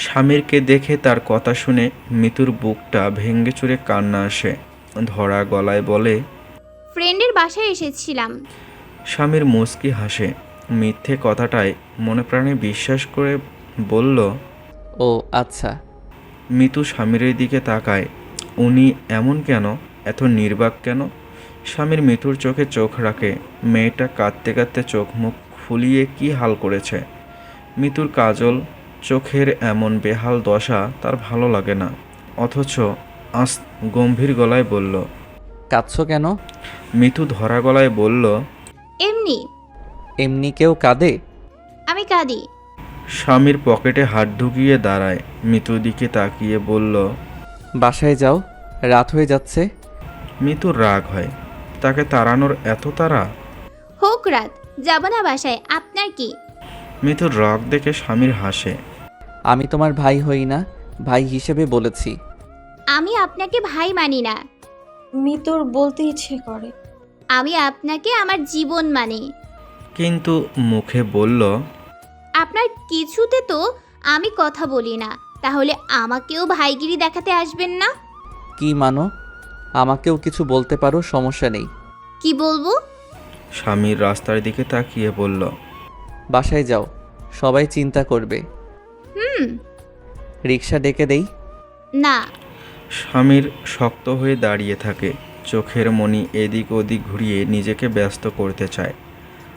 স্বামীরকে দেখে তার কথা শুনে মিতুর বুকটা ভেঙে চুরে কান্না আসে। ধরা গলায় বলে, ফ্রেন্ডের বাসায় এসেছিলাম। স্বামীর মুচকি হাসে। মিথ্যে কথাটায় মনে প্রাণে বিশ্বাস করে বলল। ও আচ্ছা। মিতু স্বামীর দিকে তাকায়। উনি এমন কেন, এত নির্বাক কেন? স্বামীর মিতুর চোখে চোখ রাখে। মেয়েটা কাঁদতে কাঁদতে চোখ মুখ ফুলিয়ে কি হাল করেছে। মিতুর কাজল চোখের এমন বেহাল দশা তার ভালো লাগে না। অথচ আজ গম্ভীর গলায় বলল। কাঁদছো কেন? মিতু ধরা গলায় বলল, এমনি। এমনি কেউ কাঁদে? আমি কাঁদি। স্বামীর পকেটে হাত ঢুকিয়ে দাঁড়ায়। মিতুর দিকে তাকিয়ে বলল। বাসায় যাও, রাত হয়ে যাচ্ছে। মিতুর রাগ হয়। তাকে তাড়ানোর এত তাড়া? হোক রাত, যাব না বাসায়, আপনার কি? মিতুর রাগ দেখে স্বামীর হাসে। আমি তোমার ভাই হই না, ভাই হিসেবে বলেছি। আমি আপনাকে ভাই মানি না। মিতুর বলতে ইচ্ছে করে। আমি আপনাকে আমার জীবন মানি। কিন্তু মুখে বলল। আপনার কিছুতে তো আমি কথা বলি না, তাহলে আমাকেও ভাইগিরি দেখাতে আসবেন না। কি মানো? আমাকেও কিছু বলতে পারো, সমস্যা নেই। কি বলবো? স্বামীর রাস্তার দিকে তাকিয়ে বলল। বাসায় যাও, সবাই চিন্তা করবে। হুম। রিক্সা ডেকে দেই? না। স্বামীর শক্ত হয়ে দাঁড়িয়ে থাকে। চোখের মণি এদিক ওদিক ঘুরিয়ে নিজেকে ব্যস্ত করতে চায়।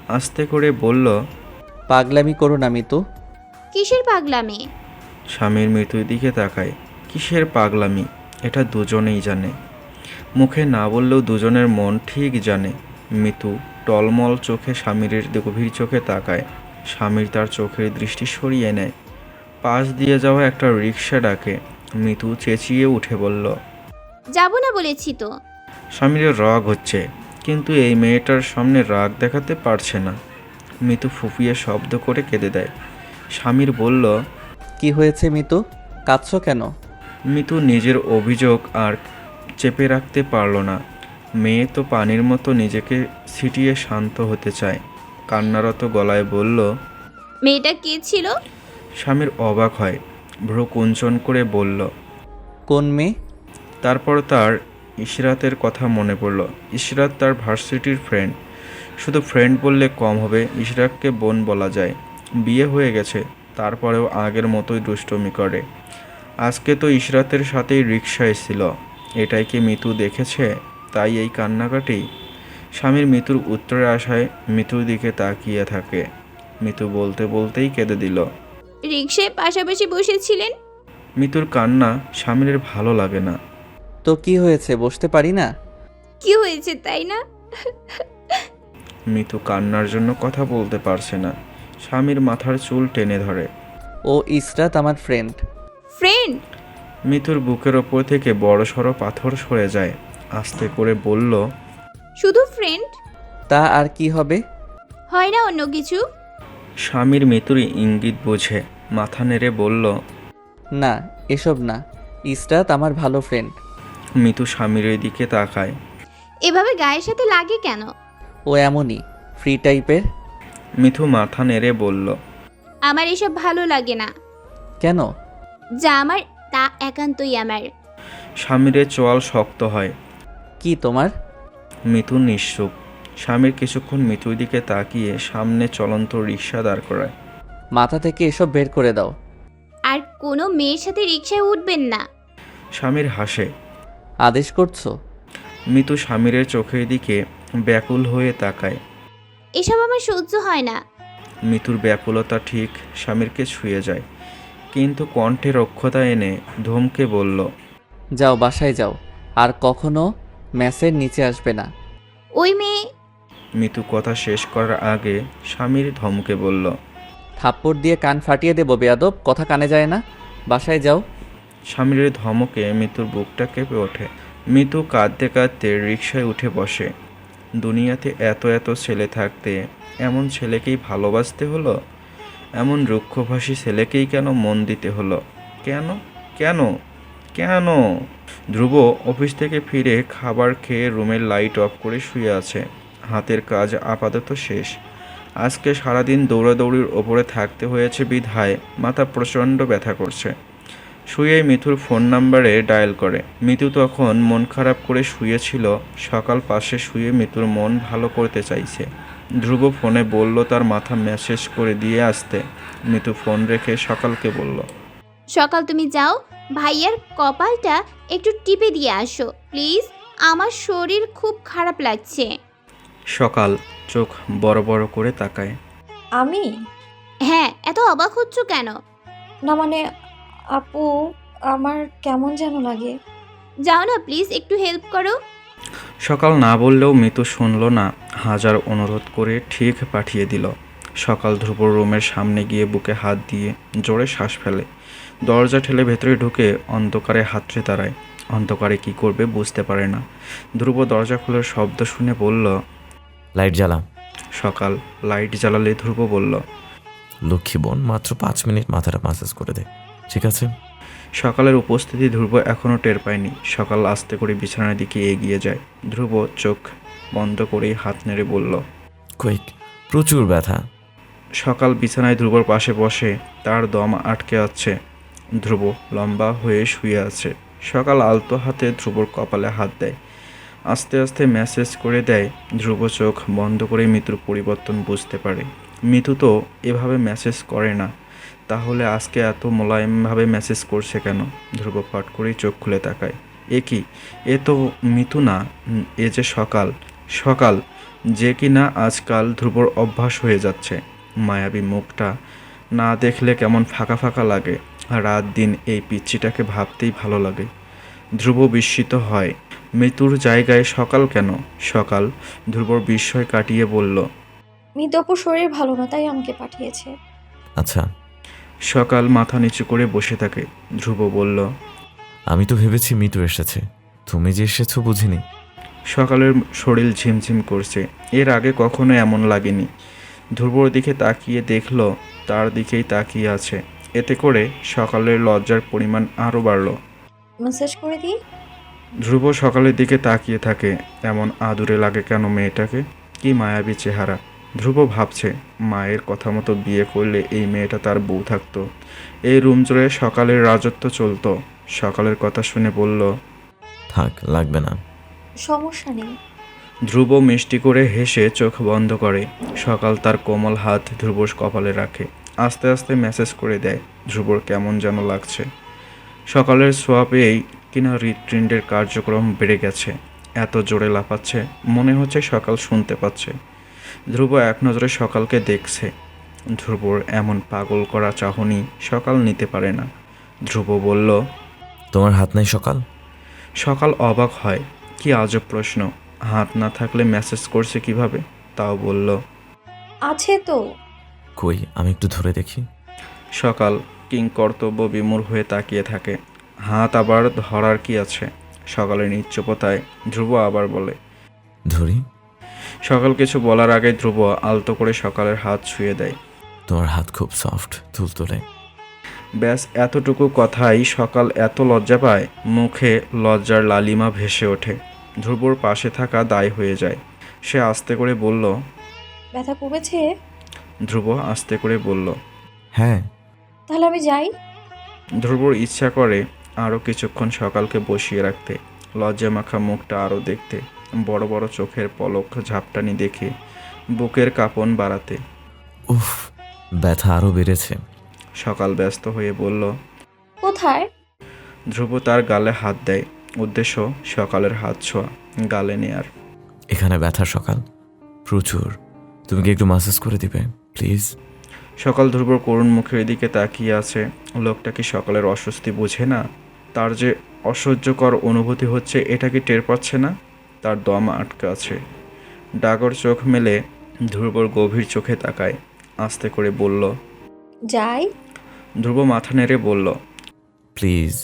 আস্তে করে বলল। পাগলামি করো না মিতু। কিসের পাগলামি? স্বামীর মৃত্যুর দিকে তাকায়। কিসের পাগলামি, এটা দুজনেই জানে। মুখে না বললেও দুজনের মন ঠিক জানে। মিতু টলমল চোখে স্বামীর গভীর চোখে তাকায়। স্বামীর তার চোখের দৃষ্টি সরিয়ে নেয়। পাশ দিয়ে যাওয়া একটা রিক্সা ডাকে। মিতু চেঁচিয়ে উঠে বলল। যাব না বলেছি তো। স্বামীর রাগ হচ্ছে, কিন্তু এই মেয়েটার সামনে রাগ দেখাতে পারছে না। মিতু ফুপিয়ে শব্দ করে কেঁদে দেয়। স্বামীর বলল। কি হয়েছে মিতু, কাঁদছো কেন? মিতু নিজের অভিযোগ আর চেপে রাখতে পারল না। মেয়ে তো পানির মতো নিজেকে ছিটিয়ে শান্ত হতে চায়। কান্নারত গলায় বলল। মেয়েটা কে ছিল? স্বামীর অবাক হয়। ভ্রু কুঞ্চন করে বলল। কোন মেয়ে? তারপর তার ইশরাতের কথা মনে পড়ল। ইশরাত তার ভার্সিটির ফ্রেন্ড। শুধু ফ্রেন্ড বললে কম হবে, ইশরাককে বোন বলা যায়। বিয়ে হয়ে গেছে, তারপরেও আগের মতোই দুষ্টুমি করে। আজকে তো ইশরাতের সাথেই রিকশায় ছিল। এটাই কি মিতু দেখেছে? তাই এই কান্নাকাটি। স্বামীর মিতুর উত্তরের আশায় মিতুর দিকে তাকিয়ে থাকে। মিতু বলতে বলতেই কেঁদে দিল। রিক্সায় পাশাপাশি বসেছিলেন। মিতুর কান্না স্বামীর ভালো লাগে না। তো কি হয়েছে, বসতে পারি না? কি হয়েছে তাই না? মিতু কান্নার জন্য কথা বলতে পারছে না। স্বামীর মাথার চুল টেনে ধরে। ও ইসরাত আমার ফ্রেন্ড। ফ্রেন্ড? মিতুর বুকের ওপর থেকে বড়সড় পাথর সরে যায়। আস্তে করে বলল। শুধু ফ্রেন্ড? তা আর কি হবে? হয় না অন্য কিছু? স্বামীর মিতুর ইঙ্গিত বুঝে মাথা নেড়ে বলল। না, এসব না। ইসরাত আমার ভালো ফ্রেন্ড। মিতু স্বামীর দিকে তাকায়। এভাবে গায়ের সাথে লাগে কেন? ও এমনই, ফ্রি টাইপের। মিতু মাথা নেড়ে বলল। আমার এসব ভালো লাগে না। কেন? যা আমার তা একান্তই আমার। স্বামীর চোয়াল শক্ত হয়। কি তোমার? মিতু নিশ্চুপ। স্বামীর কিছুক্ষণ মিতুর দিকে তাকিয়ে সামনে চলন্ত রিক্সা দাঁড় করায়। মাথা থেকে এসব বের করে দাও। আর কোনো মেয়ের সাথে রিক্সায় উঠবেন না। স্বামীর হাসে। আদেশ করছো? মিতু স্বামীর চোখের দিকে ব্যাকুল হয়ে তাকায়। এসব আমার সহ্য হয় না। মিতুর ব্যাকুলতা ঠিক স্বামীরকে ছুঁয়ে যায়, কিন্তু কণ্ঠে রক্ষতা এনে ধমকে বলল। যাও, বাসায় যাও, আর কখনো ম্যাসের নিচে আসবে না। ওই মেয়ে। মিতু কথা শেষ করার আগে স্বামীর ধমকে বলল। থাপ্পড় দিয়ে কান ফাটিয়ে দেবো বেয়াদব, কথা কানে যায় না। বাসায় যাও। স্বামীর ধমকে মিতুর বুকটা কেঁপে ওঠে। মিতু কাঁদতে কাঁদতে রিকশায় উঠে বসে। দুনিয়াতে এত এত ছেলে থাকতে এমন ছেলেকেই ভালোবাসতে হলো? এমন রুক্ষভাষী ছেলেকেই কেন মন দিতে হলো? কেন কেন কেন? ধ্রুব অফিস থেকে ফিরে খাবার খেয়ে রুমের লাইট অফ করে শুয়ে আছে। হাতের কাজ আপাতত শেষ। আজকে সারাদিন দৌড়াদৌড়ির ওপরে থাকতে হয়েছে বিধায় মাথা প্রচণ্ড ব্যথা করছে। শুয়ে মিতুর ফোন নাম্বারে ডায়াল করে। মিতু তখন মন খারাপ করে শুয়েছিল। সকাল পাশে শুয়ে মিতুর মন ভালো করতে চাইছে। ধ্রুব ফোনে বলল তার মাথা ম্যাসেজ করে দিয়ে আসতে। মিতু ফোন রেখে সকালকে বলল, সকাল তুমি যাও, ভাইয়ার কপালটা একটু টিপে দিয়ে আসো প্লিজ, আমার শরীর খুব খারাপ লাগছে। সকাল চোখ বড় বড় করে তাকায়। আমি? হ্যাঁ, এত অবাক হচ্ছ কেন? না মানে আপু, আমার কেমন যেন লাগে। যাও না প্লিজ, একটু হেল্প করো। সকাল না বললেও মিতু শুনল না। হাজার অনুরোধ করে ঠিক পাঠিয়ে দিল। সকাল ধ্রুবর রুমের সামনে গিয়ে বুকে হাত দিয়ে জোরে শ্বাস ফেলে। দরজা ঠেলে ভেতরে ঢুকে অন্ধকারে হাতড়ে দাঁড়ায়। অন্ধকারে কি করবে বুঝতে পারে না। ধ্রুব দরজা খোলার শব্দ শুনে বলল, লাইট জ্বালা। সকাল লাইট জ্বালালে ধ্রুব বলল, লক্ষ্মী বোন, মাত্র 5 মিনিট মাথাটা মাসাজ করে দে, ঠিক আছে? সকালের উপস্থিতি ধ্রুব এখনও টের পায়নি। সকাল আস্তে করে বিছানার দিকে এগিয়ে যায়। ধ্রুব চোখ বন্ধ করেই হাত নেড়ে বলল, কুইক, প্রচুর ব্যথা। সকাল বিছানায় ধ্রুবর পাশে বসে। তার দম আটকে আছে। ধ্রুব লম্বা হয়ে শুয়ে আছে। সকাল আলতো হাতে ধ্রুবর কপালে হাত দেয়। আস্তে আস্তে মেসেজ করে দেয়। ধ্রুব চোখ বন্ধ করে মিতুর পরিবর্তন বুঝতে পারে। মিতু তো এভাবে মেসেজ করে না, তাহলে আজকে এত মোলায়েমভাবে মেসেজ করছে কেন? ধ্রুব ফট করেই চোখ খুলে তাকায়। এ কি? এ তো মিতু না, এ যে সকাল। সকাল যে কিনা আজকাল ধ্রুবর অভ্যাস হয়ে যাচ্ছে। মায়াবী মুখটা না দেখলে কেমন ফাঁকা ফাঁকা লাগে। রাত দিন এই পিচ্চিটাকে ভাবতেই ভালো লাগে। ধ্রুব বিস্মিত হয়, মৃত্যুর জায়গায় সকাল কেন? সকাল ধ্রুবর বিস্ময় কাটিয়ে বলল, মিতু আপুর শরীর ভালো না, তাই আমাকে পাঠিয়েছে। আচ্ছা, সকাল মাথা নিচু করে বসে থাকে। ধ্রুব বলল, আমি তো ভেবেছি মিতু এসেছে, তুমি যে এসেছো বুঝিনি। সকালের শরীর ঝিমঝিম করছে। এর আগে কখনো এমন লাগেনি। ধ্রুবর দিকে তাকিয়ে দেখল তার দিকেই তাকিয়ে আছে। এতে করে সকালের লজ্জার পরিমাণ আরও বাড়ল। মেসেজ করে দিই। ধ্রুব সকালের দিকে তাকিয়ে থাকে। এমন আদুরে লাগে কেন মেয়েটাকে? কি মায়াবী চেহারা। ধ্রুব ভাবছে, মায়ের কথা মতো বিয়ে করলে এই মেয়েটা তার বউ থাকতো। এই রুম জুড়ে সকালের রাজত্ব চলতো। সকালের কথা শুনে বলল, থাক, লাগবে না। সমস্যা নেই। ধ্রুব মিষ্টি করে হেসে চোখ বন্ধ করে। সকাল তার কোমল হাত ধ্রুবর কপালে রাখে। আস্তে আস্তে মেসেজ করে দেয়। ধ্রুবর কেমন যেন লাগছে। সকালের ছোঁয়া পেয়েই কিনা হৃৎপিণ্ডের কার্যক্রম বেড়ে গেছে। এত জোরে লাফাচ্ছে, মনে হচ্ছে সকাল শুনতে পাচ্ছে। ধ্রুব এক নজরে সকালকে দেখছে। ধ্রুবর এমন পাগল করা চাহনি সকাল নিতে পারে না। ধ্রুব বলল, তোমার হাত নাই সকাল? সকাল অবাক হয়। কি আজব প্রশ্ন। হাত না থাকলে মেসেজ করছে কিভাবে? তাও বলল, আছে তো। কই, আমি একটু ধরে দেখি। সকাল কিংকর্তব্য বিমূঢ় হয়ে তাকিয়ে থাকে। হাত আবার ধরার কি আছে? সকালের নিশ্চুপতায় ধ্রুব আবার বলে, ধরি? সকাল কিছু বলার আগে ধ্রুব আলতো করে সকালের হাত ছুঁয়ে দেয়। তোমার হাত খুব সফট, তুলতুলে। ব্যাস এতটুকু কথাই সকাল এত লজ্জা পায়, মুখে লজ্জার লালিমা ভেসে ওঠে। ধ্রুবর পাশে থাকা দায় হয়ে যায়। সে আস্তে করে বলল, ব্যথা কমেছে? ধ্রুব আস্তে করে বলল, হ্যাঁ। তাহলে আমি যাই। ধ্রুবর ইচ্ছা করে আরও কিছুক্ষণ সকালকে বসিয়ে রাখতে, লজ্জা মাখা মুখটা আরও দেখতে, বড় বড় চোখের পলক ঝাপটানি দেখে বুকের কাঁপন বাড়াতে। উফ, ব্যথা আরও বেড়েছে। সকাল ব্যস্ত হয়ে বলল, কোথায়? ধ্রুব তার গালে হাত দেয়। উদ্দেশ্য সকালের হাত ছোঁয়া, গালে নেয়ার। এখানে ব্যথা সকাল, প্রচুর। তুমি কি একটু মাসাজ করে দিবে প্লিজ? সকাল ধ্রুবর করুণ মুখের দিকে তাকিয়ে আছে। লোকটা কি সকালের অস্বস্তি বুঝে না? তার যে অসহ্যকর অনুভূতি হচ্ছে এটা কি টের পাচ্ছে না? তার দম আটকে আছে। ডাগর চোখ মেলে ধ্রুবর গভীর চোখে তাকায়। আস্তে করে বলল, যাই। ধ্রুব মাথা নেড়ে বলল, প্লিজ।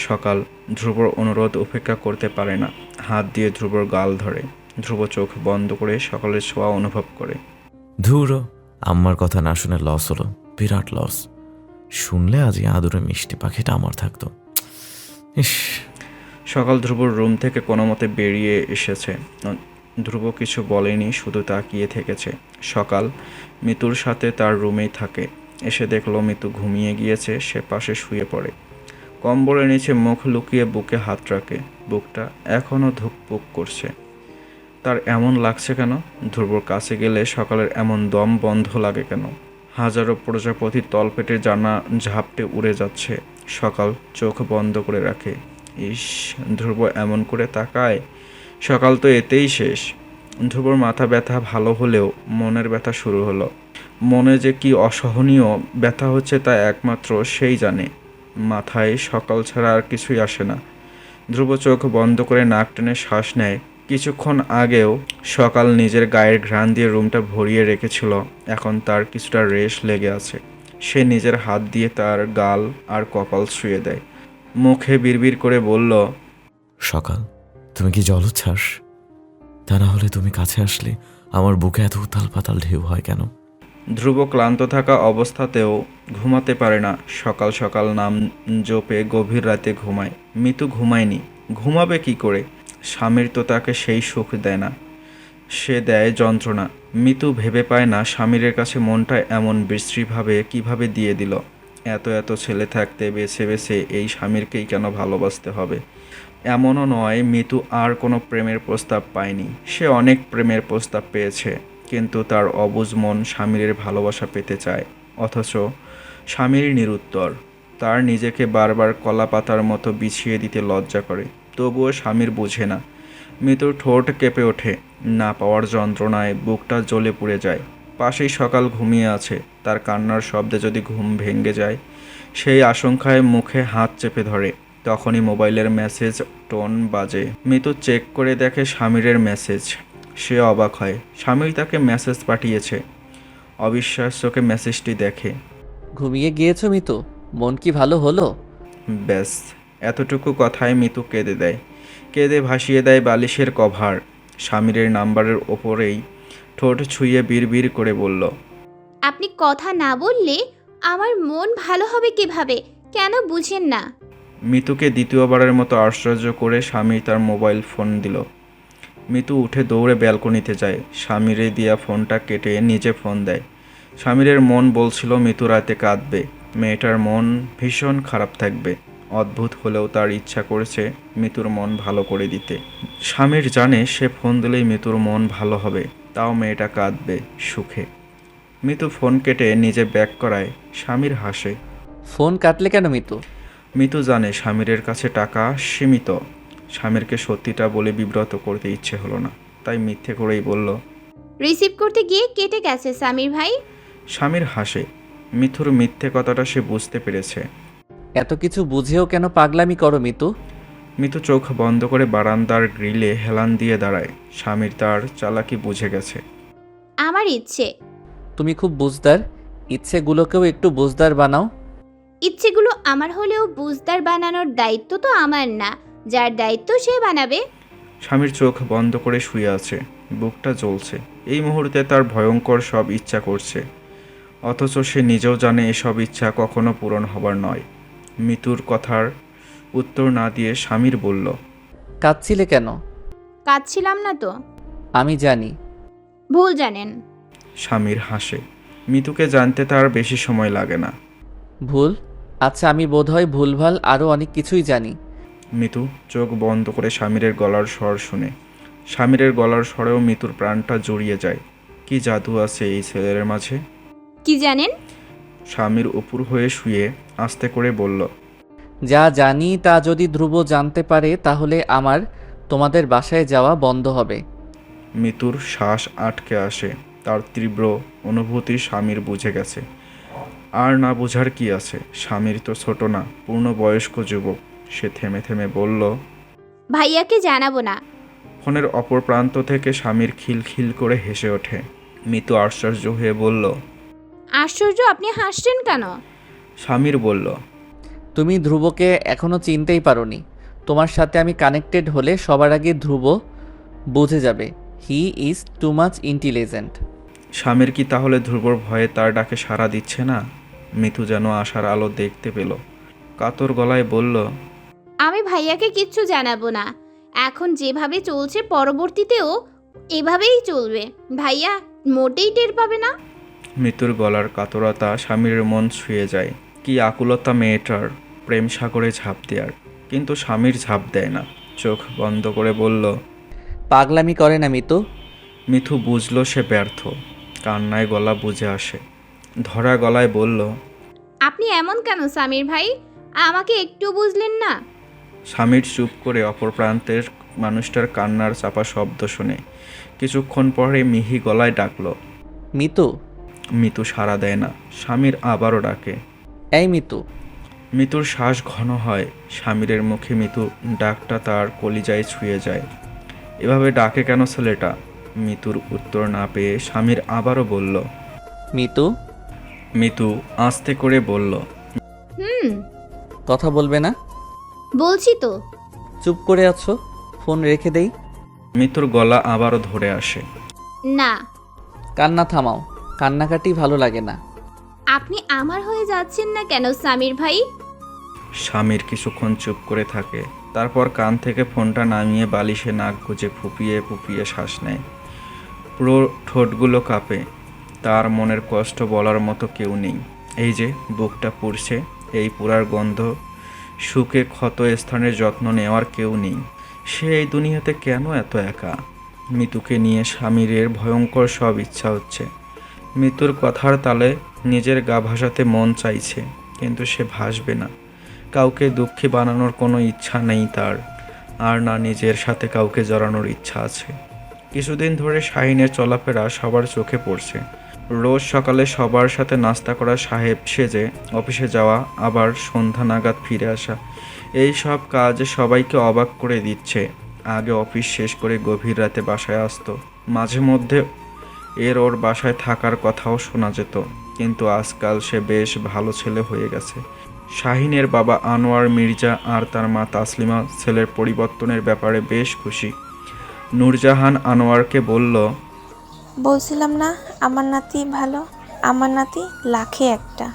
সকাল ধ্রুবর অনুরোধ উপেক্ষা করতে পারে না। হাত দিয়ে ধ্রুবর গাল ধরে। ধ্রুব চোখ বন্ধ করে সকালের ছোঁয়া অনুভব করে। ধুর, আম্মার কথা না শুনে লস হলো, বিরাট লস। শুনলে আজ এই আদুরে মিষ্টি পাখিটা আমার থাকতো। ইস। সকাল ধ্রুবর রুম থেকে কোনো মতে বেরিয়ে এসেছে। ধ্রুব কিছু বলেনি, শুধু তাকিয়ে থেকেছে। সকাল, মিতুর সাথে তার রুমেই থাকে। এসে দেখলো মিতু ঘুমিয়ে গিয়েছে। সে পাশে শুয়ে পড়ে, কম্বলের নিচে মুখ লুকিয়ে বুকে হাত রাখে। বুকটা এখনও ধুকপুক করছে। তার এমন লাগছে কেন? ধ্রুবর কাছে গেলে সকালের এমন দম বন্ধ লাগে কেন? হাজারো প্রজাপতির তলপেটে জানা ঝাপটে উড়ে যাচ্ছে। সকাল চোখ বন্ধ করে রাখে। ইস, ধ্রুব এমন করে তাকায়। সকাল তো এতেই শেষ। ধ্রুবর মাথা ব্যথা ভালো হলেও মনের ব্যথা শুরু হলো। মনে যে কি অসহনীয় ব্যথা হচ্ছে তা একমাত্র সেই জানে। মাথায় সকাল ছাড়া আর কিছুই আসে না। ধ্রুব চোখ বন্ধ করে নাক টেনে শ্বাস নেয়। কিছুক্ষণ আগেও সকাল নিজের গায়ের ঘ্রাণ দিয়ে রুমটা ভরিয়ে রেখেছিল। এখন তার কিছুটা রেশ লেগে আছে। সে নিজের হাত দিয়ে তার গাল আর কপাল ছুঁয়ে দেয়। মুখে বিড়বিড় করে বলল, সকাল, তুমি কি জলোচ্ছ্বাস? তা না হলে তুমি কাছে আসলে আমার বুকে এত উতাল পাতাল ঢেউ হয় কেন? ধ্রুব ক্লান্ত থাকা অবস্থাতেও ঘুমাতে পারে না। সকাল সকাল নাম জপে গভীর রাতে ঘুমায়। মিতু ঘুমায়নি, ঘুমাবে কি করে? স্বামীর তো তাকে সেই সুখ দেয় না, সে দেয় যন্ত্রণা। মিতু ভেবে পায় না স্বামীরের কাছে মনটা এমন বিশ্রীভাবে কিভাবে দিয়ে দিল। এত এত ছেলে থাকতে বেছে বেছে এই স্বামীরকেই কেন ভালোবাসতে হবে? এমনও নয় মিতু আর কোনো প্রেমের প্রস্তাব পায়নি। সে অনেক প্রেমের প্রস্তাব পেয়েছে, কিন্তু তার অবুঝ মন স্বামীরের ভালোবাসা পেতে চায়। অথচ স্বামীর নিরুত্তর। তার নিজেকে বারবার কলা পাতার মতো বিছিয়ে দিতে লজ্জা করে, তবুও স্বামীর বোঝে না। মিতুর ঠোঁট কেঁপে ওঠে। না পাওয়ার যন্ত্রণায় বুকটা জ্বলে পুড়ে যায়। পাশেই সকাল ঘুমিয়ে আছে। তার কান্নার শব্দে যদি ঘুম ভেঙে যায়, সেই আশঙ্কায় মুখে হাত চেপে ধরে। তখনই মোবাইলের মেসেজ টোন বাজে। মিতু চেক করে দেখে স্বামীরের মেসেজ। সে অবাক হয়, স্বামীর তাকে মেসেজ পাঠিয়েছে। অবিশ্বাস চোখে মেসেজটি দেখে। ঘুমিয়ে গিয়েছো মিতু? মন কি ভালো হলো? ব্যাস, এতটুকু কথায় মিতু কেঁদে দেয়। কেঁদে ভাসিয়ে দেয় বালিশের কভার। স্বামীরের নাম্বারের ওপরেই ঠোঁট ছুঁয়ে বিড়বিড় করে বলল, আপনি কথা না বললে আমার মন ভালো হবে কিভাবে? কেন বুঝেন না? মিতুকে দ্বিতীয়বারের মতো আশ্চর্য করে স্বামী তার মোবাইল ফোন দিল। মিতু উঠে দৌড়ে ব্যালকনিতে যায়। স্বামীরে দিয়া ফোনটা কেটে নিজে ফোন দেয়। স্বামীরের মন বলছিল মিতু রাতে কাঁদবে, মেয়েটার মন ভীষণ খারাপ থাকবে। অদ্ভুত হলেও তার ইচ্ছা করেছে মিতুর মন ভালো করে দিতে। স্বামীর জানে সে ফোন দিলেই মিতুর মন ভালো হবে, তাও মেয়েটা কাঁদবে সুখে। মিতু ফোন কেটে নিজে ব্যাক করায়। স্বামীর হাসে। ফোন কাটলে কেন মিতু? মিতু জানে স্বামীরের কাছে টাকা সীমিত। স্বামীরকে সত্যিটা বলে বিব্রত করতে ইচ্ছে হলো না, তাই মিথ্যে করেই বলল। রিসিভ করতে গিয়ে কেটে গেছে সামির ভাই। স্বামীর হাসে। মিথুর মিথ্যে কথাটা সে বুঝতে পেরেছে। এত কিছু বুঝেও কেন পাগলামি করো মিতু? মিতু চোখ বন্ধ করে বারান্দার গ্রিলে হেলান দিয়ে দাঁড়ায়। স্বামীর তার চালাকি বুঝে গেছে। আমার ইচ্ছে। তুমি খুব বুঝদার। ইচ্ছেগুলোকেও একটু বুঝদার বানাও। ইচ্ছেগুলো আমার হলেও বুঝদার বানানোর দায়িত্ব তো আমার না, যার দায়িত্ব সে বানাবে। স্বামীর চোখ বন্ধ করে শুয়ে আছে, বুকটা জ্বলছে। এই মুহূর্তে তার ভয়ঙ্কর সব ইচ্ছা করছে, অথচ সে নিজেও জানে এসব ইচ্ছা কখনো পূরণ হবার নয়। মিতুর কথার উত্তর না দিয়ে স্বামীর বলল, কাঁদছিলে কেন? কাঁদছিলাম না তো। আমি জানি। ভুল জানেন। স্বামীর হাসে। মিতুকে জানতে তার বেশি সময় লাগে না। ভুল? আচ্ছা, আমি বোধহয় ভুলভাল আরও অনেক কিছুই জানি। মিতু চোখ বন্ধ করে স্বামীরের গলার স্বর শুনে। স্বামীরের গলার স্বরেও মিতুর প্রাণটা জড়িয়ে যায়। কি জাদু আছে এই ছেলের মাঝে। কি জানেন? স্বামীর উপর হয়ে শুয়ে আস্তে করে বলল, যা জানি তা যদি ধ্রুব জানতে পারে তাহলে আমার তোমাদের বাসায় যাওয়া বন্ধ হবে। মিতুর শ্বাস আটকে আসে। তার তীব্র অনুভূতি স্বামীর বুঝে গেছে। আর না বোঝার কি আছে? স্বামীর তো ছোট না, পূর্ণবয়স্ক যুবক। সে থেমে থেমে বলল, ভাইয়াকে জানাবো না। ফোনের অপর প্রান্ত থেকে স্বামীর খিলখিল করে হেসে ওঠে। মিতু আশ্চর্য হয়ে বলল, আশ্চর্য, আপনি হাসছেন কেন? স্বামীর বলল, তুমি ধ্রুবকে এখনো চিনতেই পারোনি। তোমার সাথে আমি কানেক্টেড হলে সবার আগে ধ্রুব বুঝে যাবে he is too much intelligent. স্বামীর কি তাহলে ধ্রুবর ভয়ে তার ডাকে সাড়া দিচ্ছে না? মিতু যেন আশার আলো দেখতে পেল। কাতর গলায় বলল, আমি ভাইয়াকে কিচ্ছু জানাবো না। এখন যেভাবে চলছে পরবর্তীতেও এভাবেই চলবে ভাইয়া, মোটেই টের পাবে না। মিতুর গলার কাতরতা স্বামীর মন ছুঁয়ে যায়। কি আকুলতা মেয়েটার প্রেম সাগরে ঝাঁপ দেওয়ার, কিন্তু স্বামীর ঝাঁপ দেয় না। চোখ বন্ধ করে বলল। পাগলামি করে না মিতু। মিথু বুঝল সে ব্যর্থ। কান্নায় গলা বুঝে আসে। ধরা গলায় বলল। আপনি এমন কেন সামির ভাই, আমাকে একটু বুঝলেন না? স্বামীর চুপ করে অপর প্রান্তের মানুষটার কান্নার চাপা শব্দ শুনে কিছুক্ষণ পরে মিহি গলায় ডাকলো। মিতু। মিতু সাড়া দেয় না। স্বামীর আবারও ডাকে। এই মিতু। মিতুর শ্বাস ঘন হয়। স্বামীরের মুখে মিতু ডাকটা তার কলিজায় ছুঁয়ে যায়। এভাবে ডাকে কেন ছেলেটা? মিতুর উত্তর না পেয়ে স্বামীর আবারও বলল। মিতু। মিতু আস্তে করে বলল। কথা বলবে না? বলছি তো। চুপ করে আছো, ফোন রেখে দেই। মিতুর গলা আবারও ধরে আসে। না, কান্না থামাও, কান্নাকাটি ভালো লাগে না। আপনি আমার হয়ে যাচ্ছেন না কেন সামির ভাই? স্বামীর কিছুক্ষণ চুপ করে থাকে। তারপর কান থেকে ফোনটা নামিয়ে বালিশে নাক গুজে ফুপিয়ে ফুপিয়ে শ্বাস নেয়। পুরো ঠোঁটগুলো কাঁপে। তার মনের কষ্ট বলার মতো কেউ নেই। এই যে বুকটা পুড়ছে, এই পুরার গন্ধ, সুখে ক্ষত স্থানের যত্ন নেওয়ার কেউ নেই। সে এই দুনিয়াতে কেন এত একা? মিতুকে নিয়ে স্বামীরের ভয়ঙ্কর সব ইচ্ছা হচ্ছে। মৃত্যুর কথার তালে নিজের গা ভাসাতে মন চাইছে, কিন্তু সে ভাসবে না। কাউকে দুঃখী বানানোর কোনো ইচ্ছা নেই তার, আর না নিজের সাথে কাউকে জড়ানোর ইচ্ছা আছে। কিছুদিন ধরে শাহিনের চলাফেরা সবার চোখে পড়ছে। রোজ সকালে সবার সাথে নাস্তা করা, সাহেব সেজে অফিসে যাওয়া, আবার সন্ধ্যা নাগাদ ফিরে আসা, এই সব কাজ সবাইকে অবাক করে দিচ্ছে। আগে অফিস শেষ করে গভীর রাতে বাসায় আসতো। মাঝে মধ্যে ওর বাসায় থাকার কথাও শোনা যেত, কিন্তু আজকাল সে বেশ ভালো ছেলে হয়ে গেছে। শাহিনের বাবা আনোয়ার মির্জা আর তার মা তাসলিমা ছেলের পরিবর্তনের ব্যাপারে বেশ খুশি। নূরজাহান আনোয়ারকে বলল। বলছিলাম না আমার নাতি ভালো, আমার নাতি লাখে একটা,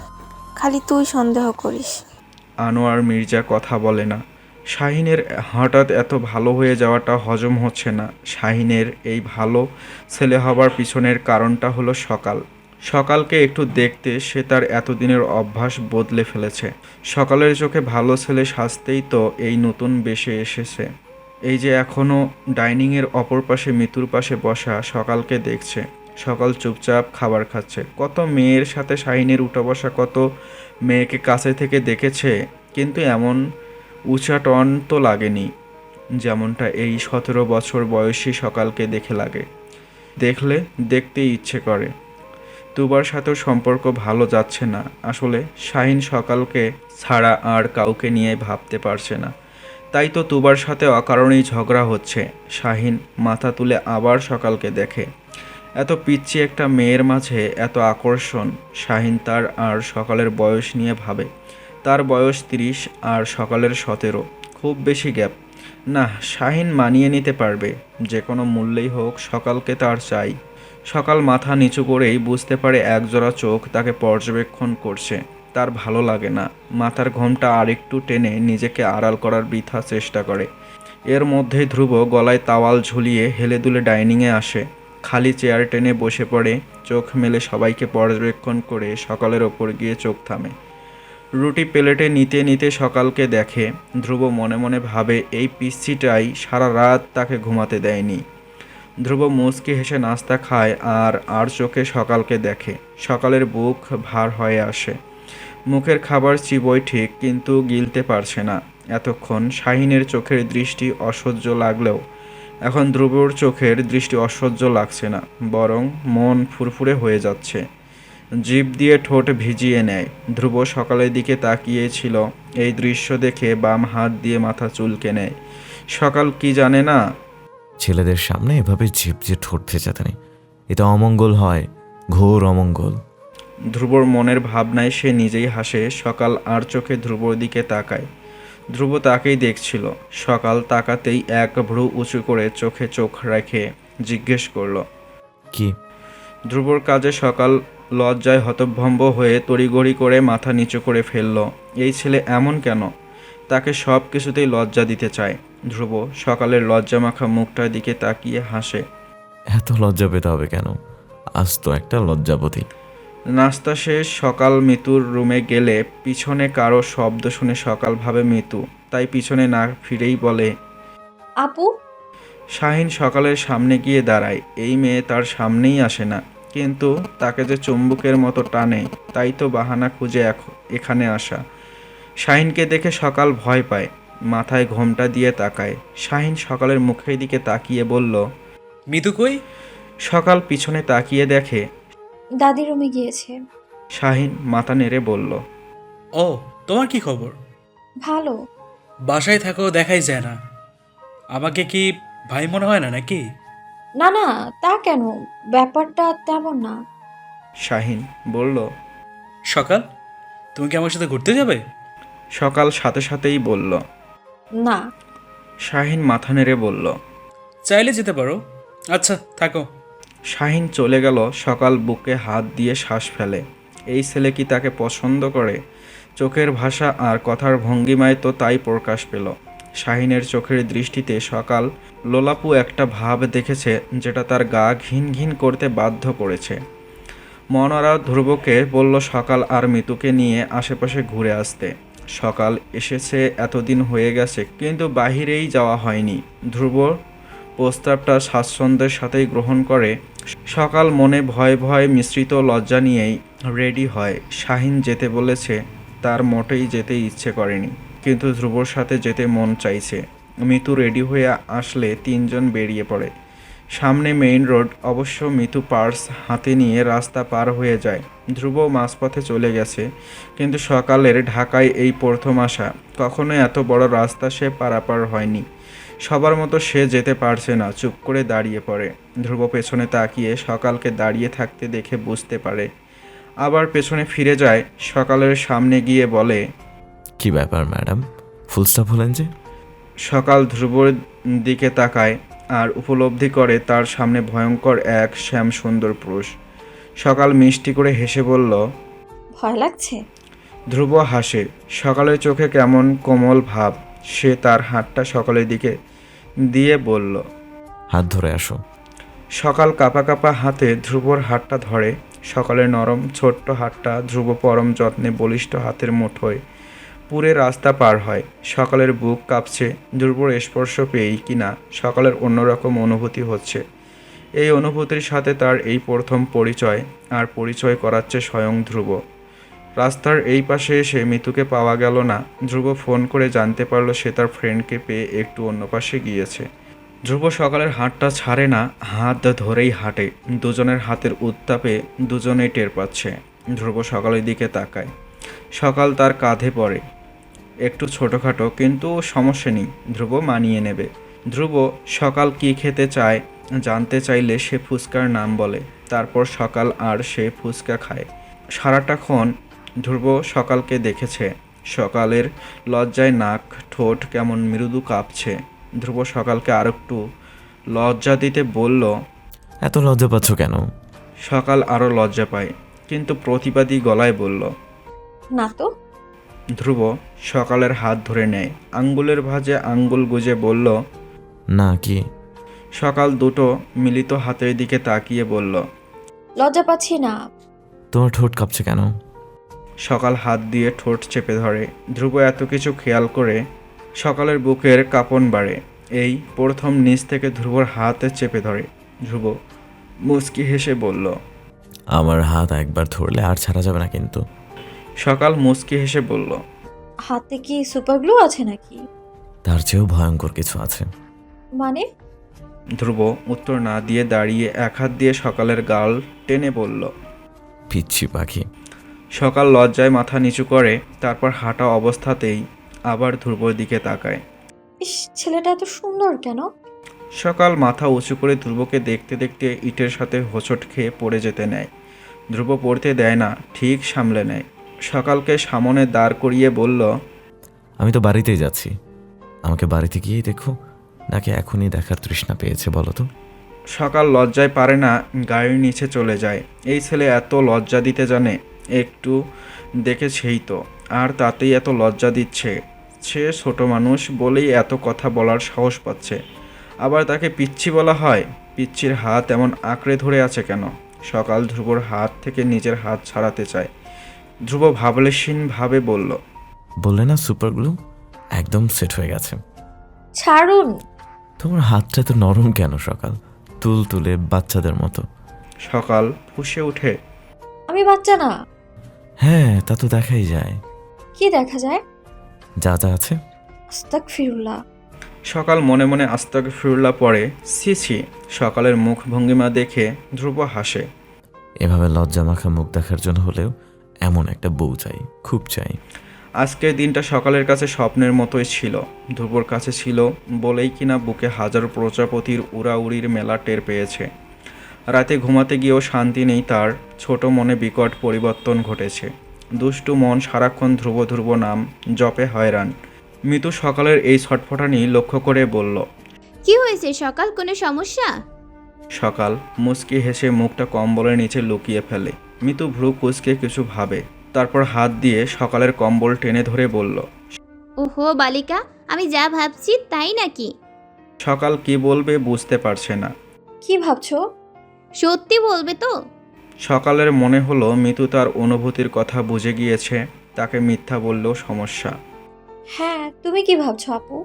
খালি তুই সন্দেহ করিস। আনোয়ার মির্জা কথা বলে না। শাহিনের হঠাৎ এত ভালো হয়ে যাওয়াটা হজম হচ্ছে না। শাহিনের এই ভালো ছেলে হবার পিছনের কারণটা হলো সকালকে একটু দেখতে সে তার এতদিনের অভ্যাস বদলে ফেলেছে। সকালের চোখে ভালো ছেলে সাজতেই তো এই নতুন বেশে এসেছে। এই যে এখনও ডাইনিংয়ের অপর পাশে মিতুর পাশে বসা সকালকে দেখছে। সকাল চুপচাপ খাবার খাচ্ছে। কত মেয়ের সাথে শাহিনের উঠা বসা, কত মেয়েকে কাছে থেকে দেখেছে, কিন্তু এমন উচাটন তো লাগেনি যেমনটা এই 17 বছর বয়সী সকালকে দেখে লাগে। দেখলে দেখতেই ইচ্ছে করে। তুবার সাথেও সম্পর্ক ভালো যাচ্ছে না। আসলে শাহিন সকালকে ছাড়া আর কাউকে নিয়ে ভাবতে পারছে না। তাই তো তুবার সাথে অকারণেই ঝগড়া হচ্ছে। শাহিন মাথা তুলে আবার সকালকে দেখে। এত পিচ্চি একটা মেয়ের মাঝে এত আকর্ষণ। শাহিন তার আর সকালের বয়স নিয়ে ভাবে। তার বয়স 30 আর সকালের 17, খুব বেশি গ্যাপ না। শাহিন মানিয়ে নিতে পারবে, যে কোনো মূল্যেই হোক সকালকে তার চাই। সকাল মাথা নিচু করেই বুঝতে পারে একজোড়া চোখ তাকে পর্যবেক্ষণ করছে। তার ভালো লাগে না। মাথার ঘোমটা আরেকটু টেনে নিজেকে আড়াল করার বৃথা চেষ্টা করে। এর মধ্যেই ধ্রুব গলায় তাওয়াল ঝুলিয়ে হেলে দুলে ডাইনিংয়ে আসে। খালি চেয়ার টেনে বসে পড়ে। চোখ মেলে সবাইকে পর্যবেক্ষণ করে সকালের ওপর গিয়ে চোখ থামে। রুটি প্লেটে নিতে নিতে সকালকে দেখে। ধ্রুব মনে মনে ভাবে এই পিচ্ছিটাই সারা রাত তাকে ঘুমাতে দেয়নি। ধ্রুব মুচকি হেসে নাস্তা খায় আর চোখে সকালকে দেখে। সকালের বুক ভার হয়ে আসে। মুখের খাবার চিবোয় ঠিক, কিন্তু গিলতে পারছে না। এতক্ষণ শাহিনের চোখের দৃষ্টি অসহ্য লাগলেও এখন ধ্রুবর চোখের দৃষ্টি অসহ্য লাগছে না, বরং মন ফুরফুরে হয়ে যাচ্ছে। জিভ দিয়ে ঠোঁট ভিজিয়ে নেয়। ধ্রুব সকালের দিকে তাকিয়েছিল। এই দৃশ্য দেখে বাম হাত দিয়ে মাথা চুলকে নেয়। সকাল কি জানে না? ছেলেদের সামনে এভাবে জিভ যে ঠোঁট ভেজাতে নেই, এটা অমঙ্গল হয়, ঘোর অমঙ্গল। ধ্রুবর মনের ভাবনায় সে নিজেই হাসে। সকাল আর চোখে ধ্রুবর দিকে তাকায়। ধ্রুব তাকেই দেখছিল। সকাল তাকাতেই এক ভ্রু উঁচু করে চোখে চোখ রেখে জিজ্ঞেস করল, কি? ধ্রুবর কাজে সকাল লজ্জায় হতভম্ব হয়ে তড়িঘড়ি করে মাথা নিচু করে ফেলল। এই ছেলে এমন কেন? তাকে সব কিছুতেই লজ্জা দিতে চায়। ধ্রুব সকালের লজ্জামাখা মুখটার দিকে তাকিয়ে হাসে। এত লজ্জা পেতে হবে কেন? আজ তো একটা লজ্জাবতী। নাস্তা শেষ, সকাল মিতুর রুমে গেলে পিছনে কারো শব্দ শুনে সকাল ভাবে মিতু, তাই পিছনে না ফিরেই বলে, আপু। শাহিন সকালের সামনে গিয়ে দাঁড়ায়। এই মেয়ে তার সামনেই আসে না, কিন্তু তাকে যে চুম্বকের মতো টানে, তাই তো বাহানা খুঁজে এখানে আসা। শাহিনকে দেখে সকাল ভয় পায়, মাথায় ঘোমটা দিয়ে তাকায়। শাহিন সকালের মুখের দিকে তাকিয়ে বলল, মিতু কই? সকাল পিছনে তাকিয়ে দেখে দাদি রুমে গিয়েছে। শাহিন মাথা নেড়ে বলল, ও, তোমার কি খবর? ভালো। বাসায় থাকো, দেখাই যায় না। আমাকে কি ভাই মনে হয় না নাকি? না না, তা কেন? ব্যাপারটা তেমন না। শাহিন বলল। সকাল, তুমি কি আমার সাথে ঘুরতে যাবে? সকাল সাথে সাথেই বলল। না। শাহিন মাথা নেড়ে বলল, চাইলে যেতে পারো। আচ্ছা, থাকো। শাহিন চলে গেল। সকাল বুকে হাত দিয়ে শ্বাস ফেলে। এই ছেলে কি তাকে পছন্দ করে? চোখের ভাষা আর কথার ভঙ্গিমায় তো তাই প্রকাশ পেল। শাহিনের চোখের দৃষ্টিতে সকাল লোলাপু একটা ভাব দেখেছে, যেটা তার গা ঘিন ঘিন করতে বাধ্য করেছে। মনোরা ধ্রুবকে বলল সকাল আর মিতুকে নিয়ে আশেপাশে ঘুরে আসতে। সকাল এসেছে, এতদিন হয়ে গেছে, কিন্তু বাহিরেই যাওয়া হয়নি। ধ্রুব প্রস্তাবটা স্বাচ্ছন্দ্যের সাথেই গ্রহণ করে। সকাল মনে ভয় ভয় মিশ্রিত লজ্জা নিয়েই রেডি হয়। শাহিন যেতে বলেছে, তার মোটেই যেতে ইচ্ছে করেনি, কিন্তু ধ্রুবর সাথে যেতে মন চাইছে। মিতু রেডি হয়ে আসলে তিনজন বেরিয়ে পড়ে। সামনে মেইন রোড। অবশ্য মিতু পার্স হাতে নিয়ে রাস্তা পার হয়ে যায়। ধ্রুব মাঝপথে চলে গেছে, কিন্তু সকালের ঢাকায় এই প্রথম আসা। কখনো এত বড় রাস্তা সে পারাপার হয়নি। সবার মতো সে যেতে পারছে না, চুপ করে দাঁড়িয়ে পড়ে। ধ্রুব পেছনে তাকিয়ে সকালকে দাঁড়িয়ে থাকতে দেখে বুঝতে পারে, আবার পেছনে ফিরে যায়। সকালের সামনে গিয়ে বলে, কি ব্যাপার ম্যাডাম, ফুল স্টপ হলেন যে? সকাল ধ্রুবর দিকে তাকায় আর উপলব্ধি করে তার সামনে ভয়ঙ্কর এক শ্যাম সুন্দর পুরুষ। সকাল মিষ্টি করে হেসে বলল, ভয় লাগছে? ধ্রুব হাসে। সকালের চোখে কেমন কোমল ভাব। সে তার হাতটা সকালের দিকে দিয়ে বলল, হাত ধরে আসো। সকাল কাঁপা কাঁপা হাতে ধ্রুবর হাতটা ধরে। সকালের নরম ছোট্ট হাতটা ধ্রুব পরম যত্নে বলিষ্ঠ হাতের মুঠোয় পুরে রাস্তা পার হয়। সকালের বুক কাঁপছে। ধ্রুবর স্পর্শ পেয়েই কিনা সকালের অন্যরকম অনুভূতি হচ্ছে। এই অনুভূতির সাথে তার এই প্রথম পরিচয়, আর পরিচয় করাচ্ছে স্বয়ং ধ্রুব। রাস্তার এই পাশে এসে মিতুকে পাওয়া গেল না। ধ্রুব ফোন করে জানতে পারল সে তার ফ্রেন্ডকে পেয়ে একটু অন্য পাশে গিয়েছে। ধ্রুব সকালের হাতটা ছাড়ে না, হাত ধরেই হাঁটে। দুজনের হাতের উত্তাপে দুজনেই টের পাচ্ছে। ধ্রুব সকালের দিকে তাকায়। সকাল তার কাঁধে পড়ে। একটু ছোটোখাটো, কিন্তু সমস্যা নেই, ধ্রুব মানিয়ে নেবে। ধ্রুব সকাল কী খেতে চায় জানতে চাইলে সে ফুচকার নাম বলে। তারপর সকাল আর সে ফুচকা খায়। সারাটাক্ষণ ধ্রুব সকালকে দেখেছে। সকালের লজ্জায় নাক ঠোঁট কেমন মৃদু কাঁপছে। ধ্রুব সকালকে আরেকটু লজ্জা দিতে বলল, এত লজ্জা পাচ্ছ কেন? সকাল আরও লজ্জা পায়, কিন্তু প্রতিবাদী গলায় বলল, না তো। ধ্রুব সকালের হাত ধরে নেয়, আঙ্গুলের ভাঁজে আঙ্গুল গুজে বলল, না। কি? সকাল দুটো মিলিত হাতের দিকে তাকিয়ে বলল, লজ্জা পাচ্ছি না। তোমার ঠোঁট কাঁপছে কেন? সকাল হাত দিয়ে ঠোঁট চেপে ধরে। ধ্রুব এত কিছু খেয়াল করে সকালের বুকের কাঁপন বাড়ে। এই প্রথম নিচ থেকে ধ্রুবর হাত চেপে ধরে। ধ্রুব মুচকি হেসে বলল, আমার হাত একবার ধরলে আর ছাড়া যাবে না কিন্তু। সকাল মুচকি হেসে বলল, হাতে কি সুপার গ্লু আছে নাকি? তার চেয়েও ভয়ঙ্কর কিছু আছে। মানে? ধ্রুব উত্তর না দিয়ে দাঁড়িয়ে এক হাত দিয়ে সকালের গাল টেনে বলল। পিচ্ছি পাখি। সকাল লজ্জায় মাথা নিচু করে, তারপর হাঁটা অবস্থাতেই আবার ধ্রুবর দিকে তাকায়। ইস, ছেলেটা এত সুন্দর কেন? সকাল মাথা উঁচু করে ধ্রুবকে দেখতে দেখতে ইটের সাথে হোঁচট খেয়ে পড়ে যেতে নেয়। ধ্রুব পড়তে দেয় না, ঠিক সামলে নেয়। সকালকে সামনে দাঁড় করিয়ে বলল, আমি তো বাড়িতেই যাচ্ছি, আমাকে বাড়িতে গিয়েই দেখো, নাকি এখনই দেখার তৃষ্ণা পেয়েছে বলো তো? সকাল লজ্জায় পারে না, গাড়ির নিচে চলে যায়। এই ছেলে এত লজ্জা দিতে জানে, একটু দেখেছেই তো, আর তাতেই এত লজ্জা দিচ্ছে। সে ছোট মানুষ বলেই এত কথা বলার সাহস পাচ্ছে, আবার তাকে পিচ্ছি বলা হয়। পিচ্চির হাত এমন আঁকড়ে ধরে আছে কেন? সকাল ধ্রুবর হাত থেকে নিজের হাত ছাড়াতে চায়। ধ্রুব ভাবলেশীনভাবে বলল, বললে না সুপার গ্লু, একদম সেট হয়ে গেছে। ছাড়ুন। তোমার হাতটা তো নরম কেন সকাল, তুল তুলে বাচ্চাদের মতো। সকাল ফুঁসে উঠে, আমি বাচ্চা না। হ্যাঁ, তা তো দেখাই যায়। কি দেখা যায়? যা যা আছে। আস্তাগফিরুল্লাহ। সকাল মনে মনে আস্তাগফিরুল্লাহ পড়ে। ছি ছি। সকালের মুখ ভঙ্গিমা দেখে ধ্রুব হাসে। এভাবে লজ্জা মাখা মুখ দেখার জন্য হলেও এমন একটা বউ চাই, খুব চাই। আজকের দিনটা সকালের কাছে স্বপ্নের মতোই ছিল। ধ্রুবর কাছে ছিল বলেই কিনা বুকে হাজার প্রজাপতির উড়াউড়ির মেলা টের পেয়েছে। রাতে ঘুমাতে গিয়েও শান্তি নেই তার। ছোট মনে বিকট পরিবর্তন ঘটেছে। দুষ্টু মন সারাক্ষণ ধ্রুব ধ্রুব নাম জপে হয়রান। মিতু সকালের এই ছটফটানি লক্ষ্য করে বলল। কি হয়েছে সকাল, কোনো সমস্যা? সকাল মুচকি হেসে মুখটা কম্বলের নিচে লুকিয়ে ফেলে। মিতু ভ্রু কুঁচকে কিছু ভাবে, তারপর হাত দিয়ে সকালের কম্বল টেনে ধরে বলল। ওহো বালিকা, আমি যা ভাবছি তাই নাকি? সকাল কি বলবে বুঝতে পারছে না। কি ভাবছো? সত্যি বলবে তো? সকালের মনে হলো মিতু তার অনুভূতির কথা বুঝে গিয়েছে, তাকে মিথ্যা বললেও সমস্যা। হ্যাঁ, তুমি কি ভাবছো আপু?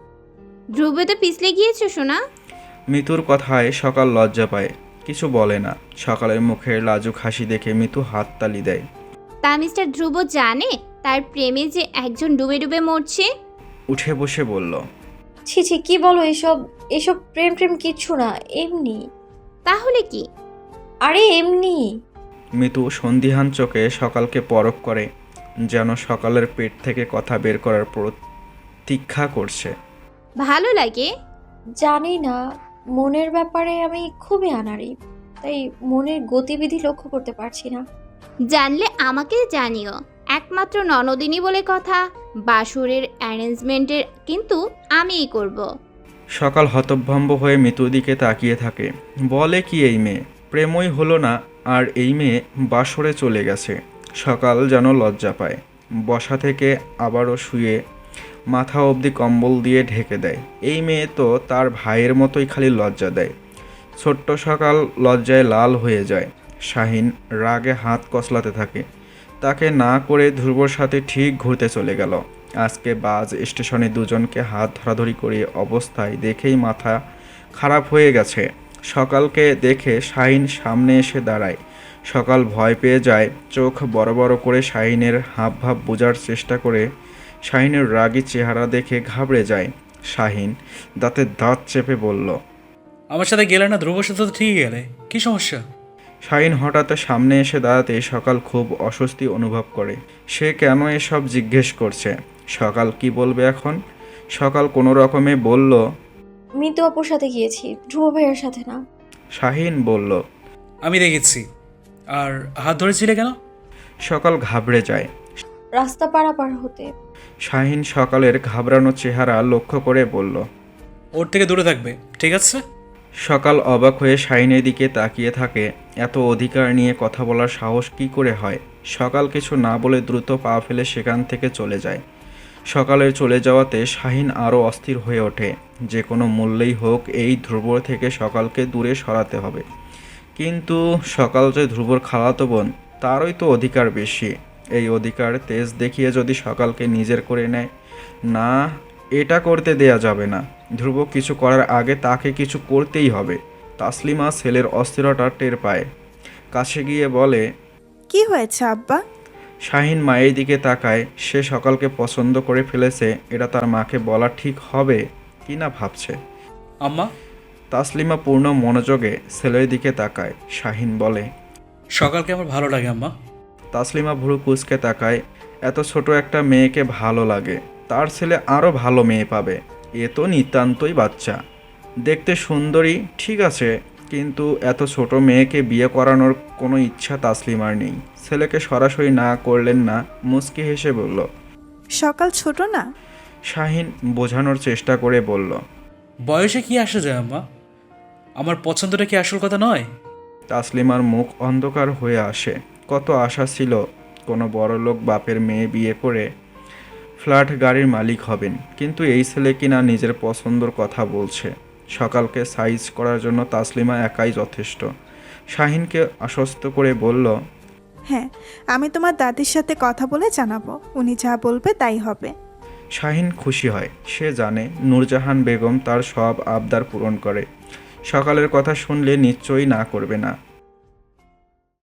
ধ্রুবে তো পিছলে গিয়েছো সোনা। মিতুর কথায় সকাল লজ্জা পায়, কিছু বলে না। সকালের মুখের লাজুক হাসি দেখে মিতু হাততালি দেয়। তা মিস্টার ধ্রুব জানে তার প্রেমে যে একজন ডুবে ডুবে মরছে? উঠে বসে বলল। ছি ছি, কি বলো এসব? এসব প্রেম প্রেম কিচ্ছু না, এমনি। তাহলে কি? আরে এমনি। মিতু সন্দিহান চোখে সকালকে পরখ করে, যেন সকালের পেট থেকে কথা বের করার প্রতীক্ষা করছে। ভালো লাগে? জানি না, মনের ব্যাপারে আমি খুবই আনাড়ি, তাই মনের গতিবিধি লক্ষ্য করতে পারছি না। জানলে আমাকে জানিও। একমাত্র ননদিনী বলে কথা, বাসরের অ্যারেঞ্জমেন্টের কিন্তু আমিই করব। সকাল হতভম্ব হয়ে মিতুর দিকে তাকিয়ে থাকে। বলে কি এই মেয়ে? প্রেমই হলো না আর এই মেয়ে বাসরে চলে গেছে। সকাল যেন লজ্জা পায়। বসা থেকে আবারও শুয়ে মাথা অবধি কম্বল দিয়ে ঢেকে দেয়। এই মেয়ে তো তার ভাইয়ের মতোই খালি লজ্জা দেয়। ছোট্ট সকাল লজ্জায় লাল হয়ে যায়। শাহিন রাগে হাত কসলাতে থাকে। তাকে না করে ধ্রুবর সাথে ঠিক ঘুরতে চলে গেল। আজকে বাস স্টেশনে দুজনকে হাত ধরাধরি করে অবস্থায় দেখেই মাথা খারাপ হয়ে গেছে। সকালকে দেখে শাহিন সামনে এসে দাঁড়ায়। সকাল ভয় পেয়ে যায়। চোখ বড় বড় করে শাহিনের হাবভাব বোঝার চেষ্টা করে। শাহিনের রাগী চেহারা দেখে ঘাবড়ে যায়। শাহিন দাঁতে দাঁত চেপে বলল। আমার সাথে গেলে না, ধ্রুবর সাথে তো ঠিকই গেলে, কি সমস্যা? শাহিন হঠাৎ সামনে এসে দাঁড়াতে সকাল খুব অস্বস্তি অনুভব করে। সে কেন এসব জিজ্ঞেস করছে? সকাল কি বলবে এখন? সকাল কোনো রকমে বলল। মিতু আপুর সাথে গিয়েছি, ধ্রুব ভাইয়ের সাথে না। শাহিন বলল। আমি দেখেছি। আর হাত ধরেছিলে কেন? সকাল ঘাবড়ে যায়। রাস্তা পারাপার হতে। শাহিন সকালের ঘাবড়ানো চেহারা লক্ষ্য করে বলল। ওর থেকে দূরে থাকবে, ঠিক আছে? সকাল অবাক হয়ে শাহিনের দিকে তাকিয়ে থাকে। এত অধিকার নিয়ে কথা বলার সাহস কি করে হয়? সকাল কিছু না বলে দ্রুত পা ফেলে সেখান থেকে চলে যায়। সকালের চলে যাওয়াতে শাহিন আরও অস্থির হয়ে ওঠে। যে কোনো মূল্যেই হোক এই ধ্রুবর থেকে সকালকে দূরে সরাতে হবে। কিন্তু সকাল যে ধ্রুবর খালাতো বোন, তারই তো অধিকার বেশি। এই অধিকার তেজ দেখিয়ে যদি সকালকে নিজের করে নেয়, না, এটা করতে দেয়া যাবে না। ধ্রুব কিছু করার আগে তাকে কিছু করতেই হবে। তাসলিমা ছেলের অস্থিরতা টের পায়। কাছে গিয়ে বলে। কি হয়েছে আব্বা? শাহিন মায়ের দিকে তাকায়। সে সকালকে পছন্দ করে ফেলেছে, এটা তার মাকে বলা ঠিক হবে কি না ভাবছে। আম্মা, তাসলিমা পূর্ণ মনোযোগে ছেলের দিকে তাকায়। শাহিন বলে। সকালকে আমার ভালো লাগে আম্মা। তাসলিমা ভুরু কুঁচকে তাকায়। এত ছোট একটা মেয়েকে ভালো লাগে? তার ছেলে আরও ভালো মেয়ে পাবে। এ তো নিতান্তই বাচ্চা। দেখতে সুন্দরী ঠিক আছে, কিন্তু এত ছোট মেয়েকে বিয়ে করানোর কোনো ইচ্ছা তাসলিমার নেই। ছেলেকে সরাসরি না করলেন না, মুচকি হেসে বলল। সকাল ছোট না? শাহিন বোঝানোর চেষ্টা করে বলল। বয়সে কি আসে যায় আম্মা? আমার পছন্দটা কি আসল কথা নয়? তাসলিমার মুখ অন্ধকার হয়ে আসে। কত আশা ছিল কোনো বড়লোক বাপের মেয়ে বিয়ে করে ফ্ল্যাট গাড়ির মালিক হবেন, কিন্তু এই ছেলে কিনা নিজের পছন্দর কথা বলছে। সকালকে সাইজ করার জন্য তাসলিমা একাই যথেষ্ট। শাহিনকে আশ্বস্ত করে বলল, হ্যাঁ, আমি তোমার দাদির সাথে কথা বলে জানাবো, উনি যা বলবে তাই হবে। শাহিন খুশি হয়। সে জানে নূরজাহান বেগম তার সব আবদার পূরণ করে। সকালের কথা শুনলে নিশ্চয়ই না করবে না।